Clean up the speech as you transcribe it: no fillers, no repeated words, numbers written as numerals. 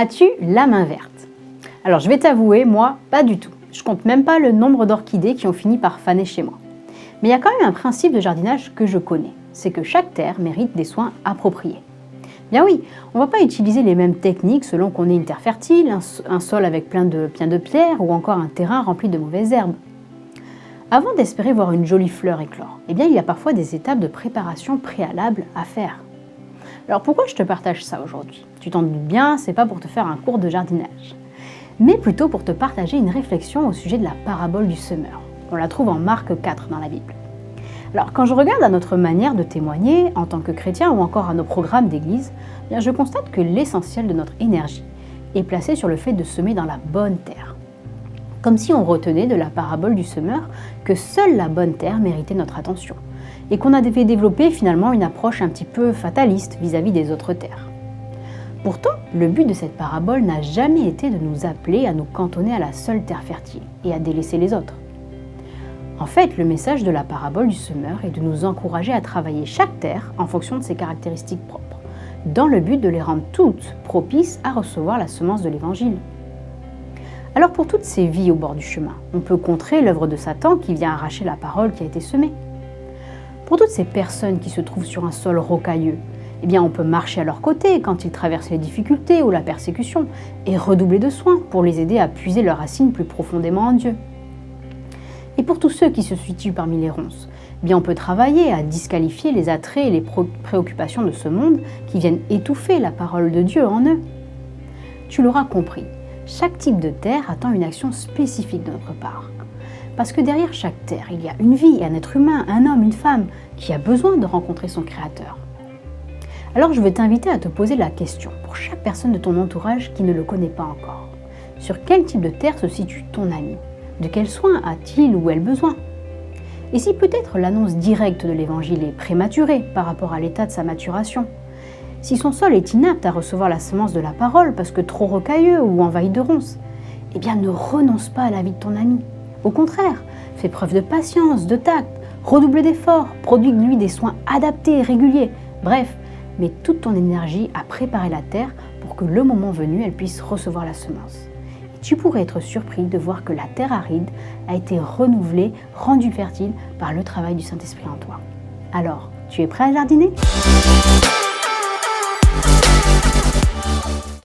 As-tu la main verte? Alors je vais t'avouer, moi, pas du tout. Je compte même pas le nombre d'orchidées qui ont fini par faner chez moi. Mais il y a quand même un principe de jardinage que je connais, c'est que chaque terre mérite des soins appropriés. Bien oui, on ne va pas utiliser les mêmes techniques selon qu'on ait une terre fertile, un sol avec plein de pierres ou encore un terrain rempli de mauvaises herbes. Avant d'espérer voir une jolie fleur éclore, il y a parfois des étapes de préparation préalables à faire. Alors pourquoi je te partage ça aujourd'hui? Tu t'en doutes bien, c'est pas pour te faire un cours de jardinage, mais plutôt pour te partager une réflexion au sujet de la parabole du semeur. On la trouve en Marc 4 dans la Bible. Alors quand je regarde à notre manière de témoigner en tant que chrétien ou encore à nos programmes d'église, je constate que l'essentiel de notre énergie est placé sur le fait de semer dans la bonne terre. Comme si on retenait de la parabole du semeur que seule la bonne terre méritait notre attention et qu'on avait développé finalement une approche un petit peu fataliste vis-à-vis des autres terres. Pourtant, le but de cette parabole n'a jamais été de nous appeler à nous cantonner à la seule terre fertile et à délaisser les autres. En fait, le message de la parabole du semeur est de nous encourager à travailler chaque terre en fonction de ses caractéristiques propres, dans le but de les rendre toutes propices à recevoir la semence de l'Évangile. Alors pour toutes ces vies au bord du chemin, on peut contrer l'œuvre de Satan qui vient arracher la parole qui a été semée. Pour toutes ces personnes qui se trouvent sur un sol rocailleux, on peut marcher à leur côté quand ils traversent les difficultés ou la persécution et redoubler de soins pour les aider à puiser leurs racines plus profondément en Dieu. Et pour tous ceux qui se situent parmi les ronces, on peut travailler à disqualifier les attraits et les préoccupations de ce monde qui viennent étouffer la parole de Dieu en eux. Tu l'auras compris, chaque type de terre attend une action spécifique de notre part. Parce que derrière chaque terre, il y a une vie, un être humain, un homme, une femme qui a besoin de rencontrer son Créateur. Alors je vais t'inviter à te poser la question, pour chaque personne de ton entourage qui ne le connaît pas encore. Sur quel type de terre se situe ton ami? De quels soins a-t-il ou elle besoin? Et si peut-être l'annonce directe de l'Évangile est prématurée par rapport à l'état de sa maturation? Si son sol est inapte à recevoir la semence de la parole parce que trop rocailleux ou envahi de ronces, ne renonce pas à la vie de ton ami. Au contraire, fais preuve de patience, de tact, redouble d'efforts, produis-lui des soins adaptés et réguliers. Bref, mets toute ton énergie à préparer la terre pour que le moment venu, elle puisse recevoir la semence. Et tu pourrais être surpris de voir que la terre aride a été renouvelée, rendue fertile par le travail du Saint-Esprit en toi. Alors, tu es prêt à jardiner ?